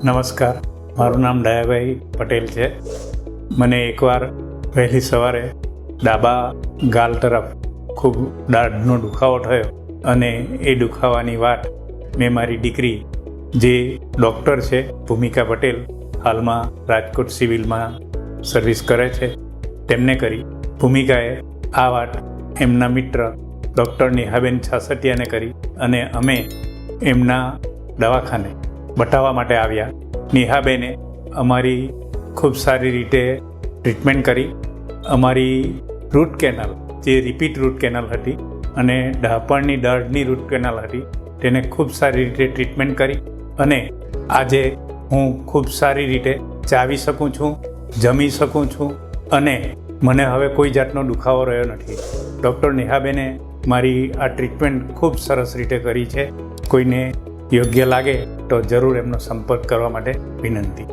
નમસ્કાર, મારું નામ દયાભાઈ પટેલ છે. મને એકવાર વહેલી સવારે ડાબા ગાલ તરફ ખૂબ દાઢનો દુખાવો થયો અને એ દુખાવાની વાત મેં મારી દીકરી જે ડૉક્ટર છે ભૂમિકા પટેલ, હાલમાં રાજકોટ સિવિલમાં સર્વિસ કરે છે, તેમને કરી. ભૂમિકાએ આ વાત એમના મિત્ર ડૉક્ટર નેહાબેન છાસટિયાને કરી અને અમે એમના દવાખાને બતાવવા માટે આવ્યા. નેહાબેને અમારી ખૂબ સારી રીતે ટ્રીટમેન્ટ કરી. અમારી રૂટ કેનાલ જે રિપીટ રૂટ કેનાલ હતી અને ડાપણની દર્દની રૂટ કેનાલ હતી તેને ખૂબ સારી રીતે ટ્રીટમેન્ટ કરી અને આજે હું ખૂબ સારી રીતે ચાવી શકું છું, જમી શકું છું અને મને હવે કોઈ જાતનો દુખાવો રહ્યો નથી. ડૉક્ટર નેહાબેને મારી આ ટ્રીટમેન્ટ ખૂબ સરસ રીતે કરી છે. કોઈને યોગ્ય લાગે તો જરૂર એમનો સંપર્ક કરવા માટે વિનંતી.